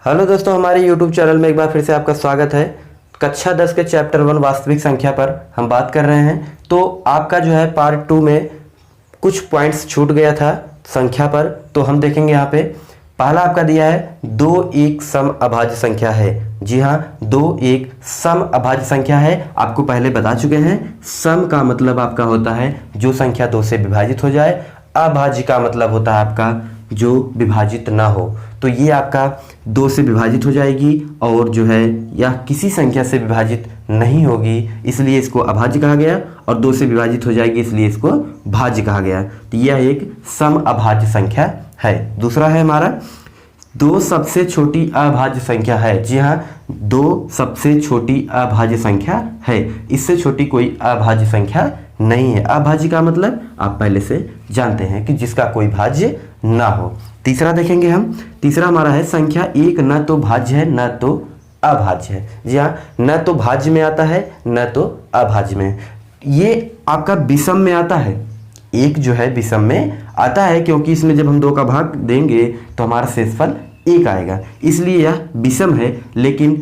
Hello दोस्तों, हमारे YouTube channel में एक बार फिर से आपका स्वागत है। कक्षा 10 के चैप्टर 1 वास्तविक संख्या पर हम बात कर रहे हैं। तो आपका जो है पार्ट 2 में कुछ पॉइंट्स छूट गया था संख्या पर, तो हम देखेंगे यहाँ पे। पहला आपका दिया है 2 एक सम अभाज्य संख्या है। जी हाँ, 2 एक सम अभाज्य संख्या है। आपको पहले बता चुके हैं, सम का मतलब आपका होता है जो संख्या 2 से विभाजित हो जाए, अभाज्य का मतलब होता है आपका जो विभाजित ना हो। तो ये आपका 2 से विभाजित हो जाएगी और जो है यह किसी संख्या से विभाजित नहीं होगी, इसलिए इसको अभाज्य कहा गया, और 2 से विभाजित हो जाएगी इसलिए इसको भाज्य कहा गया। तो यह एक सम अभाज्य संख्या है। दूसरा है हमारा 2 सबसे छोटी अभाज्य संख्या है। जी हाँ, 2 सबसे छोटी अभाज्य संख्या है। इससे छोटी कोई अभाज्य संख्या नहीं है। अभाज्य का मतलब आप पहले से जानते हैं कि जिसका कोई भाज्य ना हो। तीसरा देखेंगे हम। तीसरा हमारा है संख्या 1 न तो भाज्य है न तो अभाज्य है। जी हाँ, न तो भाज्य में आता है न तो अभाज्य में। ये आपका विषम में आता है। एक जो है विषम में आता है क्योंकि इसमें जब हम 2 का भाग देंगे तो हमारा शेषफल 1 आएगा, इसलिए यह विषम है। लेकिन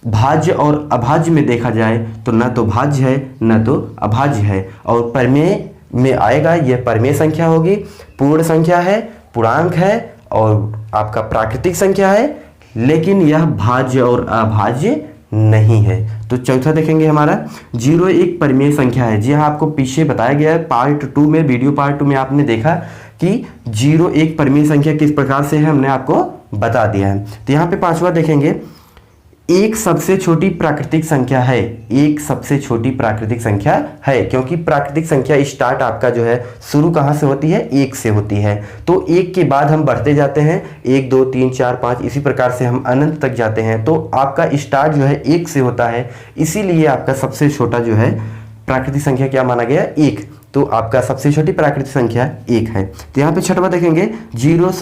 भाज्य और अभाज्य में देखा जाए तो न तो भाज्य है न तो अभाज्य है। और परमेय में आएगा, यह परमेय संख्या होगी, पूर्ण संख्या है, पूर्णांक है और आपका प्राकृतिक संख्या है, लेकिन यह भाज्य और अभाज्य नहीं है। तो चौथा देखेंगे हमारा 0 एक परमेय संख्या है। जी हाँ, आपको पीछे बताया गया है पार्ट 2 में, वीडियो पार्ट 2 में आपने देखा कि 0 एक परमेय संख्या किस प्रकार से है, हमने आपको बता दिया है। तो यहाँ पे पांचवा देखेंगे, एक सबसे छोटी प्राकृतिक संख्या है। एक सबसे छोटी प्राकृतिक संख्या है क्योंकि प्राकृतिक संख्या स्टार्ट आपका जो है शुरू कहाँ से होती है, 1 से होती है। तो 1 के बाद हम बढ़ते जाते हैं, 1 2 3 4 5 इसी प्रकार से हम अनंत तक जाते हैं। तो आपका स्टार्ट जो है 1 से होता है, इसीलिए आपका सबसे छोटा जो है प्राकृतिक संख्या क्या माना गया, 1। तो आपका सबसे छोटी प्राकृतिक संख्या 1 है। तो यहाँ पे छठवां देखेंगे 0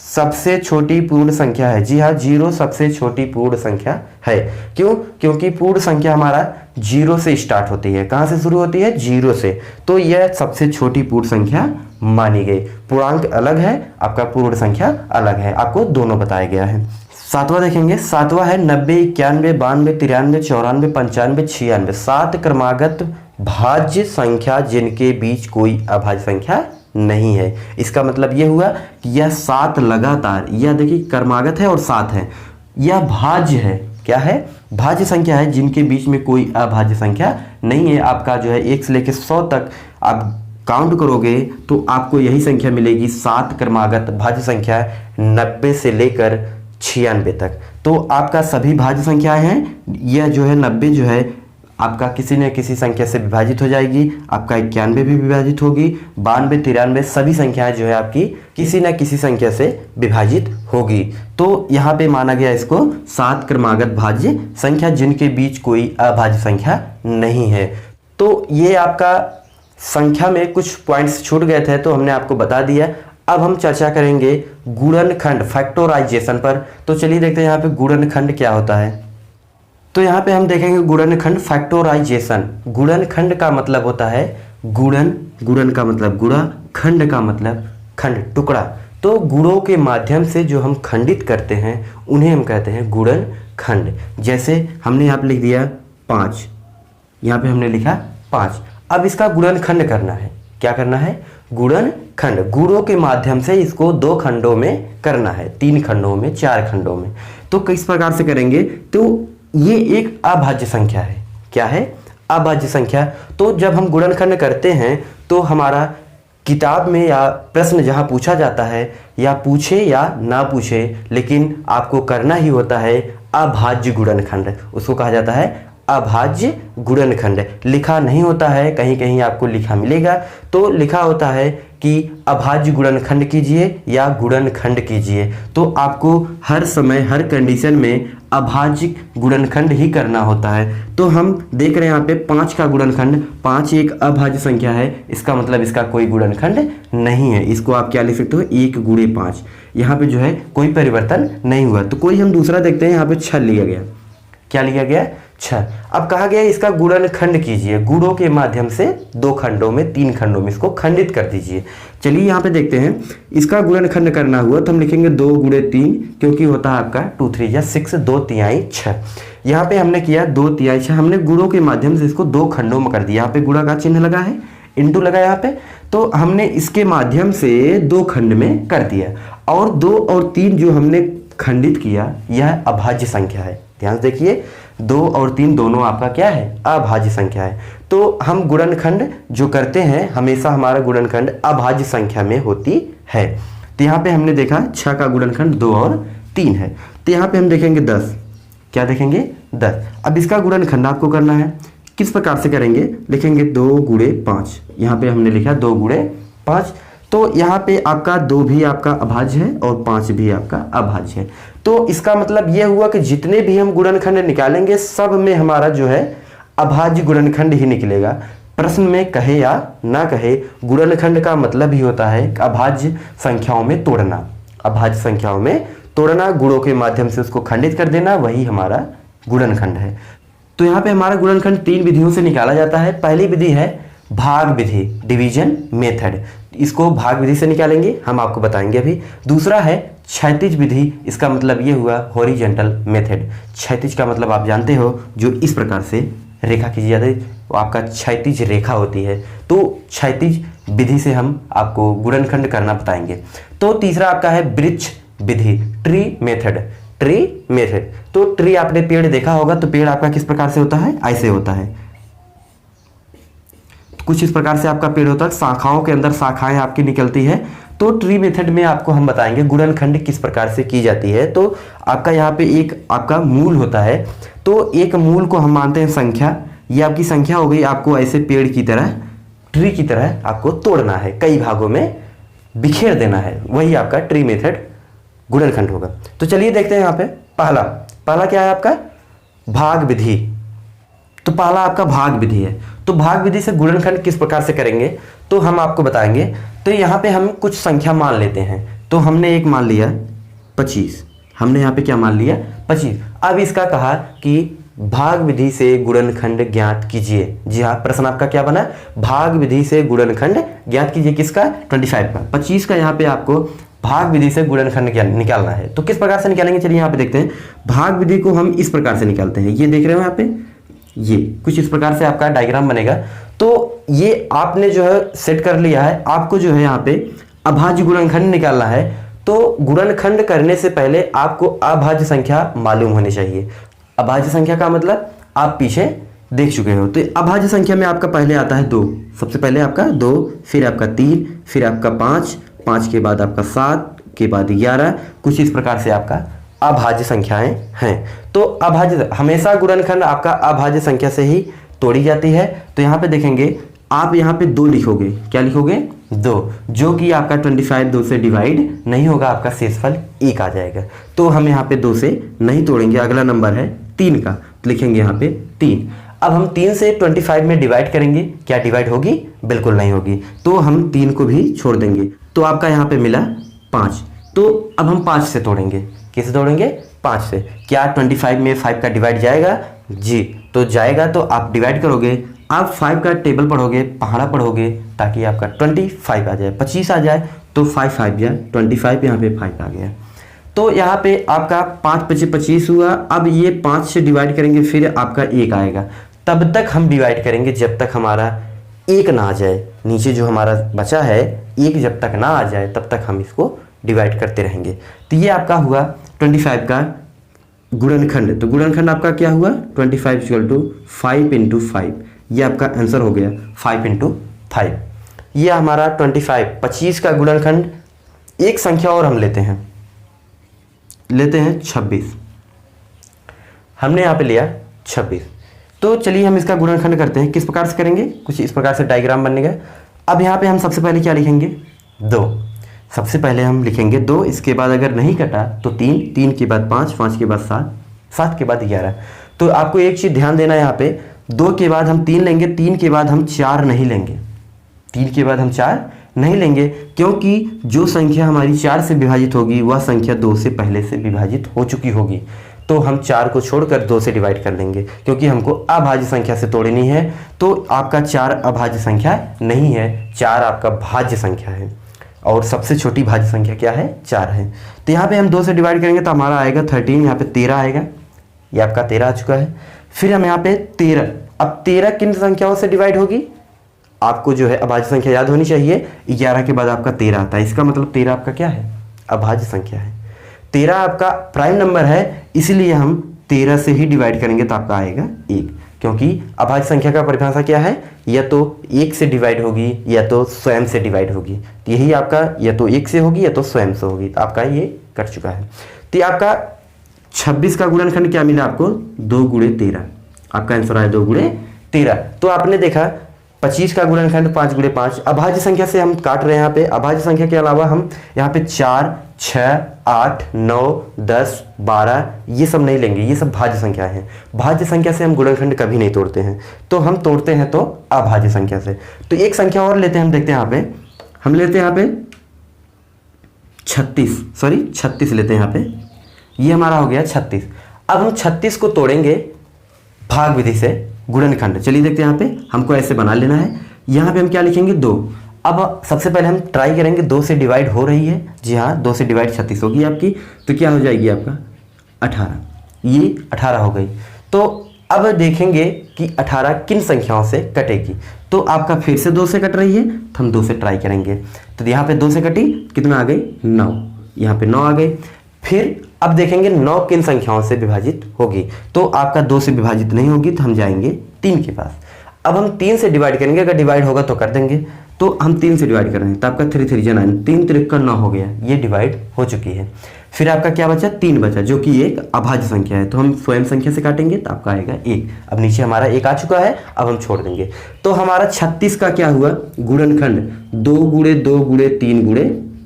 सबसे छोटी पूर्ण संख्या है। जी हाँ, 0 सबसे छोटी पूर्ण संख्या है। क्यों? क्योंकि पूर्ण संख्या हमारा 0 से स्टार्ट होती है। कहां से शुरू होती है, 0 से। तो यह सबसे छोटी पूर्ण संख्या मानी गई। पूर्णांक अलग है, आपका पूर्ण संख्या अलग है, आपको दोनों बताया गया है। सातवां देखेंगे। सातवां है 90 91 92 93 94 95 96। 7 क्रमागत भाज्य संख्या जिनके बीच कोई अभाज्य संख्या नहीं है। इसका मतलब यह हुआ कि यह 7 लगातार, यह देखिए क्रमागत है और 7 है, यह भाज्य है। क्या है? भाज्य संख्या है जिनके बीच में कोई अभाज्य संख्या नहीं है। आपका जो है 1 से लेकर 100 तक आप काउंट करोगे तो आपको यही संख्या मिलेगी, 7 क्रमागत भाज्य संख्या 90 से लेकर 96 तक। तो आपका सभी भाज्य संख्याएं हैं। यह जो है 90 जो है आपका किसी न किसी संख्या से विभाजित हो जाएगी, आपका 91 भी विभाजित होगी, 92 93 सभी संख्याएं जो है आपकी किसी न किसी संख्या से विभाजित होगी। तो यहाँ पे माना गया इसको 7 क्रमागत भाज्य संख्या जिनके बीच कोई अभाज्य संख्या नहीं है। तो ये आपका संख्या में कुछ पॉइंट्स छूट गए थे तो हमने आपको बता दिया। अब हम चर्चा करेंगे गुणनखंड फैक्टराइजेशन पर। तो चलिए देखते हैं यहाँ पे गुणनखंड क्या होता है। तो यहाँ पे हम देखेंगे गुणनखंड फैक्टराइजेशन। गुणनखंड का मतलब होता है गुणन, गुणन का मतलब गुणा, खंड का मतलब खंड, टुकड़ा। तो गुणों के माध्यम से जो हम खंडित करते हैं उन्हें हम कहते हैं गुणनखंड। जैसे हमने यहाँ पे लिख दिया 5, यहाँ पे हमने लिखा 5। अब इसका गुणनखंड करना है। क्या करना है? गुणनखंड। गुणों के माध्यम से इसको 2 खंडों में करना है, 3 खंडों में, 4 खंडों में। तो किस प्रकार से करेंगे? तो ये एक अभाज्य संख्या है। क्या है? अभाज्य संख्या। तो जब हम गुणनखंड करते हैं तो हमारा किताब में या प्रश्न जहां पूछा जाता है, या पूछे या ना पूछे, लेकिन आपको करना ही होता है अभाज्य गुणनखंड। उसको कहा जाता है अभाज्य गुणनखंड। लिखा नहीं होता है, कहीं कहीं आपको लिखा मिलेगा तो लिखा होता है कि अभाज्य गुणनखंड कीजिए या गुणनखंड कीजिए। तो आपको हर समय हर कंडीशन में अभाज्य गुणनखंड ही करना होता है। तो हम देख रहे हैं यहाँ पे 5 का गुणनखंड, 5 एक अभाज्य संख्या है, इसका मतलब इसका कोई गुणनखंड नहीं है। इसको आप क्या लिख सकते हो, 1 गुणे 5। यहाँ पे जो है कोई परिवर्तन नहीं हुआ। तो कोई हम दूसरा देखते हैं, यहाँ पे 6 लिया गया। क्या लिया गया? 6। अब कहा गया है इसका गुणनखंड कीजिए, गुणों के माध्यम से 2 खंडों में 3 खंडों में इसको खंडित कर दीजिए। चलिए यहाँ पे देखते हैं, इसका गुणनखंड करना हुआ तो हम लिखेंगे 2 गुणे 3, क्योंकि होता है आपका 2 3 या 6, 2 तिहाई 6। यहाँ पे हमने किया 2 तिहाई 6, हमने गुणों के माध्यम से इसको 2 खंडों में कर दिया। यहाँ पे गुणा का चिन्ह लगा है, इंटू लगा यहाँ पे, तो हमने इसके माध्यम से 2 खंड में कर दिया। और 2 और 3 जो हमने खंडित किया यह अभाज्य संख्या है। ध्यान से देखिए 2 और 3 दोनों आपका क्या है, अभाज्य संख्या है। तो हम गुणनखंड जो करते हैं हमेशा हमारा गुणनखंड अभाज्य संख्या में होती है। तो यहाँ पे हमने देखा 6 का गुणनखंड 2 और 3 है। तो यहाँ पे हम देखेंगे 10, क्या देखेंगे 10। अब इसका गुणनखंड आपको करना है, किस प्रकार से करेंगे, लिखेंगे 2 गुणे 5। यहाँ पे हमने लिखा 2 गुणे 5, तो यहाँ पे आपका 2 भी आपका अभाज्य है और 5 भी आपका अभाज्य है। तो इसका मतलब यह हुआ कि जितने भी हम गुणनखंड निकालेंगे सब में हमारा जो है अभाज्य गुणनखंड ही निकलेगा। प्रश्न में कहे या ना कहे, गुणनखंड का मतलब ही होता है अभाज्य संख्याओं में तोड़ना। अभाज्य संख्याओं में तोड़ना, गुणों के माध्यम से उसको खंडित कर देना, वही हमारा गुणनखंड है। तो यहाँ पे हमारा गुणनखंड 3 विधियों से निकाला जाता है। पहली विधि है भाग विधि, डिवीजन मेथड, इसको भाग विधि से निकालेंगे, हम आपको बताएंगे अभी। दूसरा है क्षैतिज विधि, इसका मतलब ये हुआ हॉरिजॉन्टल मेथड। क्षैतिज का मतलब आप जानते हो, जो इस प्रकार से रेखा खींची जाती है वो आपका क्षैतिज रेखा होती है। तो क्षैतिज विधि से हम आपको गुणनखंड करना बताएंगे। तो तीसरा आपका है वृक्ष विधि, ट्री मेथड। ट्री मेथड, तो ट्री आपने पेड़ देखा होगा, तो पेड़ आपका किस प्रकार से होता है, ऐसे होता है, कुछ इस प्रकार से आपका पेड़ होता है, शाखाओं के अंदर शाखाएं आपकी निकलती है। तो ट्री मेथड में आपको हम बताएंगे गुणनखंड किस प्रकार से की जाती है। तो आपका यहाँ पे एक आपका मूल होता है, तो एक मूल को हम मानते हैं संख्या, ये आपकी संख्या हो गई। आपको ऐसे पेड़ की तरह, ट्री की तरह आपको तोड़ना है, कई भागों में बिखेर देना है, वही आपका ट्री मेथड गुणनखंड होगा। तो चलिए देखते हैं यहाँ पे पहला क्या है आपका भाग विधि। तो पहला आपका भाग विधि है। तो भाग विधि से गुणनखंड किस प्रकार से करेंगे तो हम आपको बताएंगे। तो यहाँ पे हम कुछ संख्या मान लेते हैं। तो हमने एक मान लिया 25, हमने यहाँ पे क्या मान लिया 25। अब इसका कहा कि भाग विधि से गुणनखंड ज्ञात कीजिए। जी हाँ, प्रश्न आपका क्या बना, भाग विधि से गुणनखंड ज्ञात कीजिए, किसका 25 का। 25 का यहाँ पे आपको भाग विधि से गुणनखंड निकालना है। तो किस प्रकार से निकालेंगे, चलिए यहाँ पे देखते हैं। भाग विधि को हम इस प्रकार से निकालते हैं, ये देख रहे हो यहाँ पे, ये कुछ इस प्रकार से आपका डायग्राम बनेगा। तो ये आपने जो है सेट कर लिया है, आपको जो है यहाँ पे अभाज्य गुणनखंड निकालना है। तो गुणनखंड करने से पहले आपको अभाज्य संख्या मालूम होनी चाहिए। अभाज्य संख्या का मतलब आप पीछे देख चुके हो। तो अभाज्य संख्या में आपका पहले आता है 2, सबसे पहले आपका 2, फिर आपका 3, फिर आपका 5, 5 के बाद आपका 7, के बाद 11, कुछ इस प्रकार से आपका अभाज्य संख्याएं हैं। तो अभाज्य हमेशा गुणनखंड आपका अभाज्य संख्या से ही तोड़ी जाती है। तो यहाँ पे देखेंगे आप यहाँ पे 2 लिखोगे, क्या लिखोगे 2, जो कि आपका 25 2 से डिवाइड नहीं होगा, आपका शेषफल 1 आ जाएगा। तो हम यहाँ पे 2 से नहीं तोड़ेंगे। अगला नंबर है 3 का, तो लिखेंगे यहाँ पे 3। अब हम 3 से 25 में डिवाइड करेंगे, क्या डिवाइड होगी, बिल्कुल नहीं होगी। तो हम 3 को भी छोड़ देंगे, तो आपका यहाँ पे मिला 5। तो अब हम 5 से तोड़ेंगे, किसे तोड़ेंगे 5 से। क्या 25 में 5 का डिवाइड जाएगा, जी तो जाएगा। तो आप डिवाइड करोगे, आप 5 का टेबल पढ़ोगे, पहाड़ा पढ़ोगे, ताकि आपका 25 आ जाए, 25 आ जाए। तो 5 5 या 25, यहाँ पे 5 आ गया। तो यहाँ पे आपका 5 5 25 हुआ। अब ये 5 से डिवाइड करेंगे, फिर आपका 1 आएगा। तब तक हम डिवाइड करेंगे जब तक हमारा 1 ना आ जाए। नीचे जो हमारा बचा है 1 जब तक ना आ जाए तब तक हम इसको डिवाइड करते रहेंगे। तो ये आपका हुआ 25 का गुणनखंड। तो गुणनखंड आपका क्या हुआ 25 = 5 × 5। ये आपका आंसर हो गया 5 × 5। ये हमारा 25 का गुणनखंड। एक संख्या और हम लेते हैं 26। हमने यहाँ पे लिया 26। तो चलिए हम इसका गुणनखंड करते हैं। किस प्रकार से करेंगे, कुछ इस प्रकार से डायग्राम बनेगा। अब यहाँ पे हम सबसे पहले क्या लिखेंगे 2। सबसे पहले हम लिखेंगे 2, इसके बाद अगर नहीं कटा तो 3, 3 के बाद 5, 5 के बाद 7, 7 के बाद 11। तो आपको एक चीज़ ध्यान देना है यहाँ पे, 2 के बाद हम 3 लेंगे, 3 के बाद हम 4 नहीं लेंगे, 3 के बाद हम 4 नहीं लेंगे, क्योंकि जो संख्या हमारी 4 से विभाजित होगी वह संख्या 2 से पहले से विभाजित हो चुकी होगी। तो हम 4 को छोड़कर 2 से डिवाइड कर लेंगे, क्योंकि हमको अभाज्य संख्या से तोड़नी है। तो आपका 4 अभाज्य संख्या नहीं है, 4 आपका भाज्य संख्या है, और सबसे छोटी भाज्य संख्या क्या है, 4 है। तो यहाँ पे हम 2 से डिवाइड करेंगे तो हमारा आएगा 13, यहाँ पे 13 आएगा, ये आपका 13 आ चुका है। फिर हम यहाँ पे 13, अब 13 किन संख्याओं से डिवाइड होगी, आपको जो है अभाज्य संख्या याद होनी चाहिए, 11 के बाद आपका 13 आता है, इसका मतलब 13 आपका क्या है, अभाज्य संख्या है। 13 आपका प्राइम नंबर है, इसलिए हम 13 से ही डिवाइड करेंगे तो आपका आएगा 1, क्योंकि अभाज्य संख्या का परिभाषा क्या है, या तो 1 से डिवाइड होगी या तो स्वयं से डिवाइड होगी। तो यही आपका या तो 1 से होगी या तो स्वयं से होगी, तो आपका ये कट चुका है। तो ये आपका 26 का गुणनखंड क्या मिला आपको, 2 गुणे 13, आपका आंसर आया 2 गुणे 13। तो आपने देखा 25 का गुणनखंड 5 गुणे 5, अभाज्य संख्या से हम काट रहे हैं। यहाँ पे अभाज्य संख्या के अलावा हम यहाँ पे 4, 6, 8, 9, 10, 12 ये सब नहीं लेंगे, ये सब भाज्य संख्या है। भाज्य संख्या से हम गुणनखंड कभी नहीं तोड़ते हैं, तो हम तोड़ते हैं तो अभाज्य संख्या से। तो एक संख्या और लेते हैं, हम देखते हैं यहाँ पे, हम लेते हैं यहाँ पे 36 लेते हैं यहाँ पे, ये हमारा हो गया 36। अब हम 36 को तोड़ेंगे भाग विधि से गुणनखंड। चलिए देखते हैं, यहाँ पे हमको ऐसे बना लेना है। यहाँ पे हम क्या लिखेंगे, 2। अब सबसे पहले हम ट्राई करेंगे, 2 से डिवाइड हो रही है, जी हाँ 2 से डिवाइड 36 होगी आपकी, तो क्या हो जाएगी आपका 18, ये 18 हो गई। तो अब देखेंगे कि 18 किन संख्याओं से कटेगी। तो आपका फिर से 2 से कट रही है, तो हम 2 से ट्राई करेंगे। तो यहाँ पे 2 से कटी, कितना आ गई, 9, यहाँ पे 9 आ गई। फिर अब देखेंगे 9 किन संख्याओं से विभाजित होगी। तो आपका 2 से विभाजित नहीं होगी, तो हम जाएंगे 3 के पास। अब हम 3 से डिवाइड करेंगे, अगर डिवाइड होगा तो कर देंगे। तो हम 3 से डिवाइड कर रहे हैं, तो आपका 3 3 9, 3 3 का 9 हो गया, ये डिवाइड हो चुकी है। फिर आपका क्या बचा, 3 बचा, जो कि एक अभाज्य संख्या है, तो हम स्वयं संख्या से काटेंगे तो आपका आएगा 1। अब नीचे हमारा 1 आ चुका है, अब हम छोड़ देंगे। तो हमारा 36 का क्या हुआ गुणनखंड, 2 गुणे 2 गुणे 3 गुणे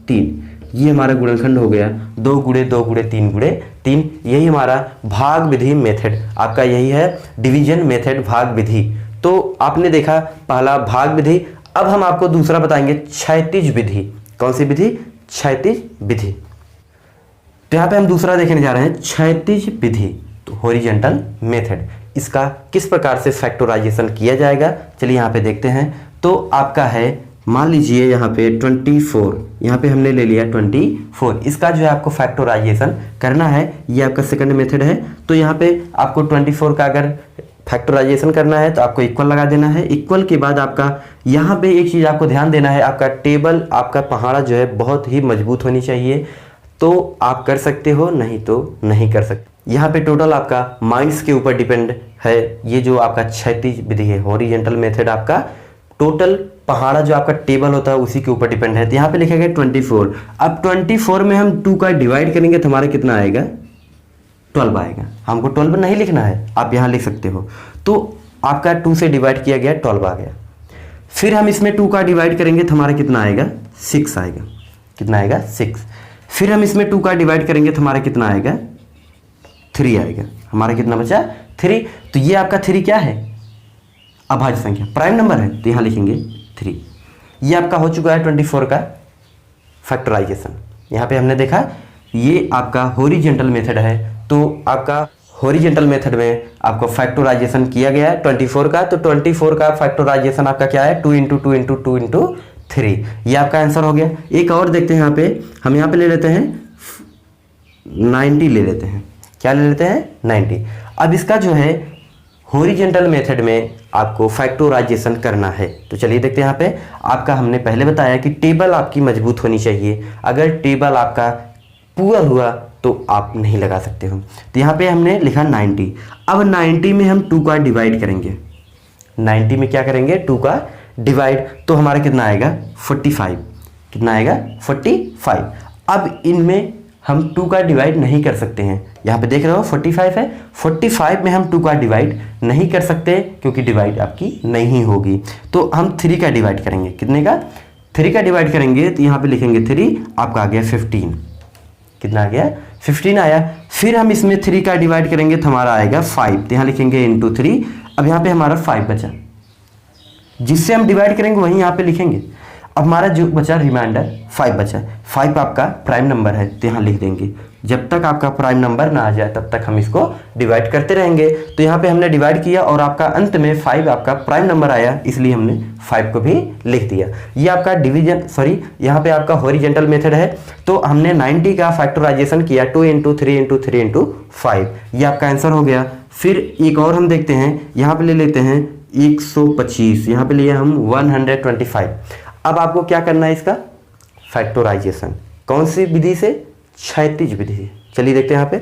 3, ये हमारा गुणनखंड हो गया 2 गुणे 2 गुणे 3 गुणे 3। यही हमारा भाग विधि मेथड, आपका यही है डिवीजन मेथड, भाग विधि। तो आपने देखा पहला भाग विधि, अब हम आपको दूसरा बताएंगे क्षैतिज विधि। कौन सी विधि, क्षैतिज विधि। तो यहाँ पे हम दूसरा देखने जा रहे हैं क्षैतिज विधि, तो हॉरिजॉन्टल मेथड। इसका किस प्रकार से फैक्टराइजेशन किया जाएगा, चलिए यहाँ पे देखते हैं। तो आपका है, मान लीजिए यहाँ पे 24, यहाँ पे हमने ले लिया 24, इसका जो है आपको फैक्टराइजेशन करना है, ये आपका सेकंड मेथड है। तो यहाँ पे आपको 24 का अगर फैक्टराइजेशन करना है तो आपको इक्वल लगा देना है। इक्वल के बाद आपका यहाँ पे एक चीज़ आपको ध्यान देना है, आपका टेबल, आपका पहाड़ा जो है बहुत ही मजबूत होनी चाहिए। तो आप कर सकते हो, नहीं तो नहीं कर सकते। यहाँ पे टोटल आपका माइंड्स के ऊपर डिपेंड है, ये जो आपका क्षैतिज विधि है हॉरिजॉन्टल मेथड, आपका टोटल पहाड़ा जो आपका टेबल होता है उसी के ऊपर डिपेंड है। तो यहाँ पे लिखा गया 24। अब 24 में हम 2 का डिवाइड करेंगे तो हमारा कितना आएगा, 12 आएगा। हमको 12 नहीं लिखना है, आप यहाँ लिख सकते हो। तो आपका 2 से डिवाइड किया गया, 12 आ गया। फिर हम इसमें 2 का डिवाइड करेंगे तो हमारा कितना आएगा, 6 आएगा। कितना आएगा, 6। फिर हम इसमें 2 का डिवाइड करेंगे तो हमारा कितना आएगा, 3 आएगा। हमारा कितना बचा, 3। तो ये आपका 3 क्या है, अभाज्य संख्या, प्राइम नंबर है, तो यहाँ लिखेंगे 3। ये आपका हो चुका है 24 का फैक्टराइजेशन। यहाँ पे हमने देखा ये आपका हॉरिजॉन्टल मेथड है। तो आपका हॉरिजॉन्टल मेथड में आपको फैक्टराइजेशन किया गया है 24 का। तो 24 का फैक्टराइजेशन आपका क्या है, 2 × 2 × 2 × 3, ये आपका आंसर हो गया। एक और देखते हैं, यहाँ पे हम यहाँ पे ले लेते हैं 90 ले लेते हैं। क्या ले लेते हैं, 90। अब इसका जो है हॉरिजॉन्टल मेथड में आपको फैक्टराइजेशन करना है। तो चलिए देखते हैं। यहाँ पे आपका हमने पहले बताया कि टेबल आपकी मजबूत होनी चाहिए। अगर टेबल आपका पुअर हुआ तो आप नहीं लगा सकते हो। तो यहाँ पे हमने लिखा 90। अब 90 में हम 2 का डिवाइड करेंगे। 90 में क्या करेंगे, 2 का डिवाइड, तो हमारा कितना आएगा, 45। कितना आएगा, 45। अब इनमें हम 2 का डिवाइड नहीं कर सकते हैं। यहाँ पे देख रहे हो 45 है, 45 में हम 2 का डिवाइड नहीं कर सकते क्योंकि डिवाइड आपकी नहीं होगी। तो हम 3 का डिवाइड करेंगे। कितने का, 3 का डिवाइड करेंगे तो यहाँ पे लिखेंगे 3, आपका आ गया 15। कितना आ गया, 15 आया। फिर हम इसमें 3 का डिवाइड करेंगे तो हमारा आएगा 5, तो यहाँ लिखेंगे × 3। अब यहाँ पे हमारा 5 बचा, जिससे हम डिवाइड करेंगे वहीं यहाँ पे लिखेंगे। अब हमारा जो बचा रिमाइंडर 5 बचा। 5 आपका प्राइम नंबर है तो यहाँ लिख देंगे। जब तक आपका प्राइम नंबर ना आ जाए तब तक हम इसको डिवाइड करते रहेंगे। तो यहाँ पे हमने डिवाइड किया और आपका अंत में 5 आपका प्राइम नंबर आया, इसलिए हमने 5 को भी लिख दिया। ये आपका डिवीजन यहाँ पे आपका हॉरिजेंटल मेथड है। तो हमने 90 का फैक्टराइजेशन किया 2 × 3 × 3 × 5, ये आपका आंसर हो गया। फिर एक और हम देखते हैं, यहाँ पे ले लेते हैं 125, यहाँ पे लिए हम 125। अब आपको क्या करना है इसका फैक्टराइजेशन, कौन सी विधि से, क्षैतिज विधि। चलिए देखते हैं यहाँ पे।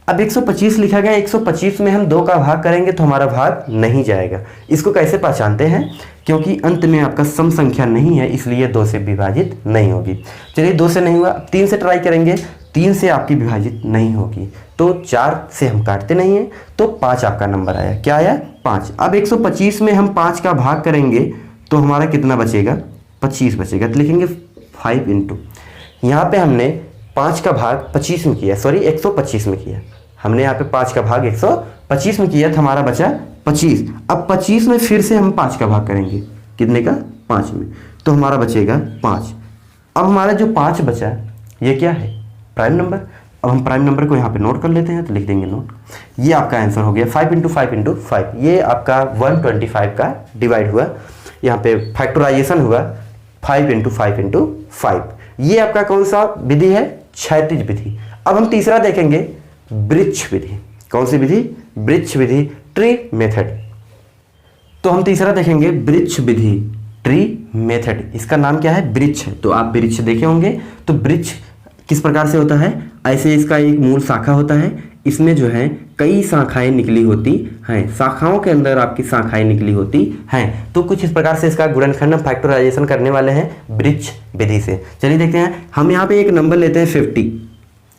अब 125 लिखा गया, 125 में हम 2 का भाग करेंगे तो हमारा भाग नहीं जाएगा। इसको कैसे पहचानते हैं, क्योंकि अंत में आपका सम संख्या नहीं है इसलिए 2 से विभाजित नहीं होगी। चलिए 2 से नहीं हुआ, 3 से ट्राई करेंगे, 3 से आपकी विभाजित नहीं होगी तो 4 से हम काटते नहीं हैं, तो 5 आपका नंबर आया। क्या आया 5। अब 125 में हम 5 का भाग करेंगे तो हमारा कितना बचेगा 25 बचेगा। तो लिखेंगे 5 × यहाँ पे हमने 5 का भाग 25 में किया, सॉरी 125 में किया। हमने यहाँ पे 5 का भाग 125 में किया तो हमारा बचा 25। अब 25 में फिर से हम 5 का भाग करेंगे, कितने का 5 में, तो हमारा बचेगा 5। अब हमारा जो 5 बचा ये क्या है प्राइम नंबर। अब हम प्राइम नंबर को यहाँ पे नोट कर लेते हैं, तो लिख देंगे नोट। ये आपका आंसर हो गया 5 × 5 × 5। ये आपका 125 का डिवाइड हुआ, यहाँ पे फैक्टराइजेशन हुआ 5 × 5 × 5। ये आपका कौन सा विधि है, क्षैतिज विधि। अब हम तीसरा देखेंगे वृक्ष विधि। कौन सी विधि, वृक्ष विधि, ट्री मेथड। तो हम तीसरा देखेंगे वृक्ष विधि, ट्री मेथड। इसका नाम क्या है, वृक्ष है। तो आप वृक्ष देखे होंगे। तो वृक्ष किस प्रकार से होता है, ऐसे इसका एक मूल शाखा होता है, इसमें जो है कई शाखाएं निकली होती हैं, शाखाओं के अंदर आपकी शाखाएं निकली होती हैं। तो कुछ इस प्रकार से इसका गुणनखंड फैक्टराइजेशन करने वाले हैं वृक्ष विधि से। चलिए देखते हैं। हम यहाँ पे एक नंबर लेते हैं 50।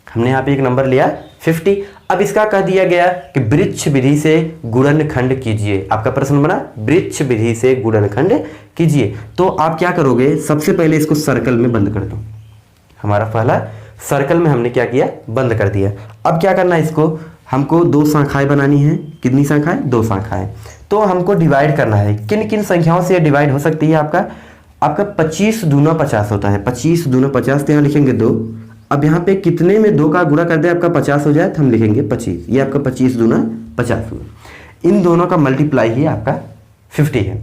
हमने यहाँ पे एक नंबर लिया 50। अब इसका कह दिया गया कि वृक्ष विधि से गुणनखंड कीजिए। आपका प्रश्न बना वृक्ष विधि से गुणनखंड कीजिए। तो आप क्या करोगे, सबसे पहले इसको सर्कल में बंद कर दो। हमारा पहला सर्कल में हमने क्या किया, बंद कर दिया। अब क्या करना है, इसको हमको 2 शाखाएं बनानी है। कितनी शाखाएं, 2 शाखाएं। तो हमको डिवाइड करना है। किन किन संख्याओं से डिवाइड हो सकती है आपका 25 दूना 50 होता है। 25 दूना 50, तो यहाँ लिखेंगे 2। अब यहाँ पे कितने में 2 का गुणा कर दे आपका 50 हो जाए तो हम लिखेंगे 25। ये आपका 25 दूना 50 हुआ। इन दोनों का मल्टीप्लाई ही आपका 50 है।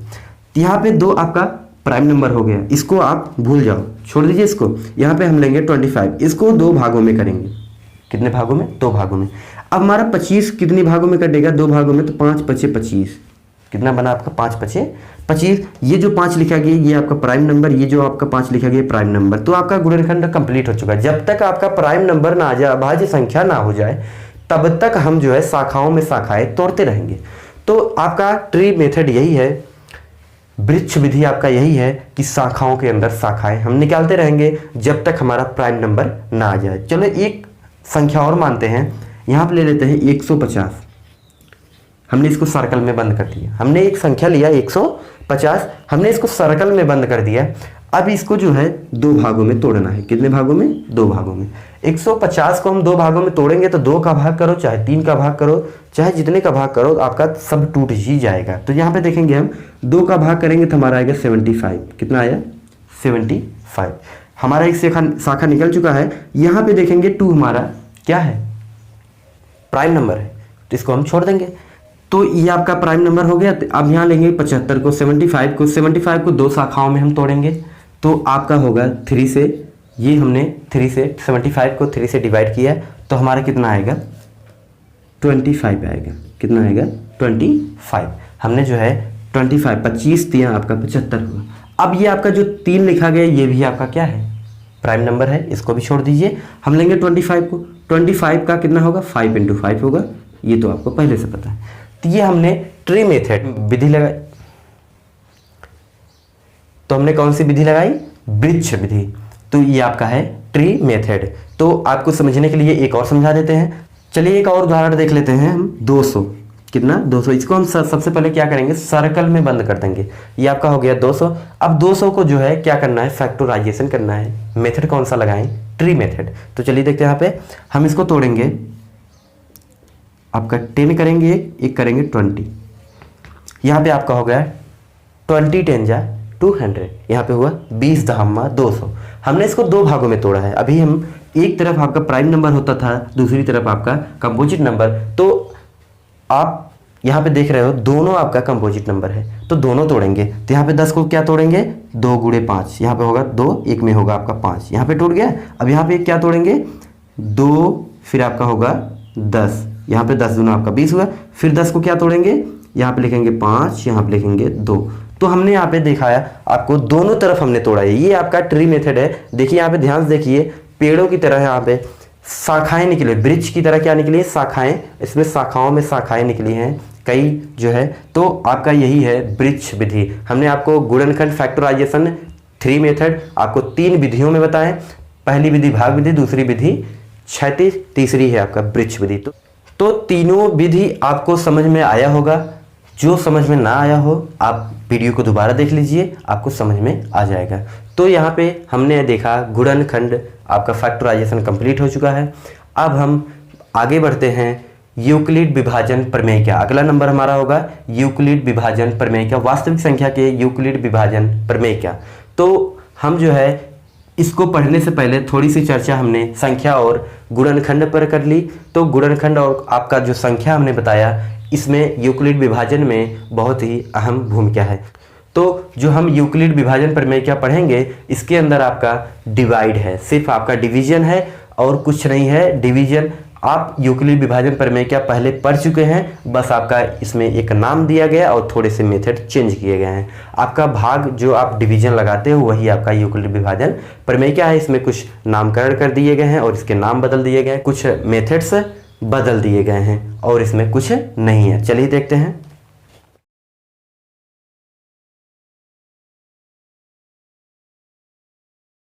यहाँ पे 2 आपका प्राइम नंबर हो गया, इसको आप भूल जाओ, छोड़ दीजिए इसको। यहाँ पे हम लेंगे 25, इसको 2 भागों में करेंगे। कितने भागों में, 2 भागों में। अब हमारा 25 कितनी भागों में कटेगा, 2 भागों में, तो 5 × 5 = 25। कितना बना आपका 5 × 5 = 25। ये जो 5 लिखा गया ये आपका प्राइम नंबर, ये जो आपका 5 लिखा गया प्राइम नंबर। तो आपका गुणनखंड कंप्लीट हो चुका है। जब तक आपका प्राइम नंबर ना आ जाए, अभाज्य संख्या ना हो जाए, तब तक हम जो है शाखाओं में शाखाएं तोड़ते रहेंगे। तो आपका ट्री मेथड यही है, वृक्ष विधि आपका यही है कि शाखाओं के अंदर शाखाएं हम निकालते रहेंगे जब तक हमारा प्राइम नंबर ना आ जाए। चलो एक संख्या और मानते हैं, यहाँ पे ले लेते हैं 150। हमने इसको सर्कल में बंद कर दिया। हमने एक संख्या लिया 150, हमने इसको सर्कल में बंद कर दिया। अब इसको जो है 2 भागों में तोड़ना है। कितने भागों में, 2 भागों में। 150 को हम 2 भागों में तोड़ेंगे तो 2 का भाग करो, चाहे 3 का भाग करो, चाहे जितने का भाग करो, आपका सब टूट ही जाएगा। तो यहाँ पे देखेंगे हम 2 का भाग करेंगे तो हमारा आएगा 75। कितना आया 75। हमारा एक शाखा निकल चुका है। यहाँ पे देखेंगे 2 हमारा क्या है, प्राइम नंबर है, तो इसको हम छोड़ देंगे। तो ये आपका प्राइम नंबर हो गया। अब यहाँ लेंगे 75 को, 75 को 2 शाखाओं में हम तोड़ेंगे तो आपका होगा 3 से। ये हमने 3 से 75 को 3 से डिवाइड किया तो हमारा कितना आएगा 25 आएगा। कितना आएगा 25। हमने जो है 25 दिया, आपका 75 हुआ। अब ये आपका जो 3 लिखा गया ये भी आपका क्या है, प्राइम नंबर है, इसको भी छोड़ दीजिए। हम लेंगे 25 को, 25 का कितना होगा 5 × 5 होगा। ये तो आपको पहले से पता है। तो ये हमने ट्री मेथड विधि लगाई। तो हमने कौन सी विधि लगाई, वृक्ष विधि। तो ये आपका है ट्री मेथड। तो आपको समझने के लिए एक और समझा देते हैं। चलिए एक और उदाहरण देख लेते हैं हम। 200, कितना 200। इसको हम सबसे पहले क्या करेंगे, सर्कल में बंद कर देंगे। ये आपका हो गया 200। अब 200 को जो है क्या करना है, फैक्टराइजेशन करना है। मेथड कौन सा लगाएं, ट्री मेथड। तो चलिए देखते हैं। यहाँ पे हम इसको तोड़ेंगे, आपका 10 करेंगे, एक करेंगे 20। यहाँ पे आपका हो गया 20 × 10 = 200, यहाँ पे हुआ 20 दहम्मा 200। हमने इसको दो भागों में तोड़ा है। अभी हम एक तरफ आपका प्राइम नंबर होता था, दूसरी तरफ आपका कंपोजिट नंबर। तो आप यहाँ पे देख रहे हो दोनों आपका कंपोजिट नंबर है, तो दोनों तोड़ेंगे। तो यहाँ पे 10 को क्या तोड़ेंगे, 2 गुणे 5, यहाँ पे होगा 2, एक में होगा आपका 5, यहाँ पे टूट गया। अब यहाँ पे क्या तोड़ेंगे, 2, फिर आपका होगा 10, यहाँ पे 10 दूना आपका 20 हुआ। फिर 10 को क्या तोड़ेंगे, यहाँ पे लिखेंगे 5, यहाँ पे लिखेंगे 2। तो हमने यहाँ पे दिखाया आपको दोनों तरफ हमने तोड़ा है। ये आपका ट्री मेथड है। देखिए यहाँ पे ध्यान से देखिए, पेड़ों की तरह यहाँ पे शाखाएं निकली, वृक्ष की तरह क्या निकली है, शाखाएं। इसमें शाखाओं में शाखाएं निकली हैं कई जो है। तो आपका यही है वृक्ष विधि। हमने आपको गुणनखंड फैक्टराइजेशन 3 मेथड आपको 3 विधियों में बताएं। पहली विधि भाग विधि, दूसरी विधि क्षैतिज, तीसरी है आपका वृक्ष विधि। तो तीनों विधि आपको समझ में आया होगा। जो समझ में ना आया हो आप वीडियो को दोबारा देख लीजिए, आपको समझ में आ जाएगा। तो यहाँ पे हमने देखा गुणनखंड आपका फैक्टराइजेशन कंप्लीट हो चुका है। अब हम आगे बढ़ते हैं यूक्लिड विभाजन प्रमेय क्या। अगला नंबर हमारा होगा यूक्लिड विभाजन प्रमेय क्या, वास्तविक संख्या के यूक्लिड विभाजन प्रमेय क्या। तो हम जो है इसको पढ़ने से पहले थोड़ी सी चर्चा हमने संख्या और गुणनखंड पर कर ली। तो गुणनखंड और आपका जो संख्या हमने बताया, इसमें यूक्लिड विभाजन में बहुत ही अहम भूमिका है। तो जो हम यूक्लिड विभाजन प्रमेय क्या पढ़ेंगे, इसके अंदर आपका डिवाइड है, सिर्फ आपका डिवीजन है और कुछ नहीं है। डिवीजन आप यूक्लिड विभाजन प्रमेय क्या पहले पढ़ चुके हैं, बस आपका इसमें एक नाम दिया गया और थोड़े से मेथड चेंज किए गए हैं। आपका भाग जो आप डिवीजन लगाते हो वही आपका यूक्लिड विभाजन प्रमेय क्या है। इसमें कुछ नामकरण कर दिए गए हैं और इसके नाम बदल दिए गए हैं, कुछ मेथड्स बदल दिए गए हैं और इसमें कुछ नहीं है। चलिए देखते हैं।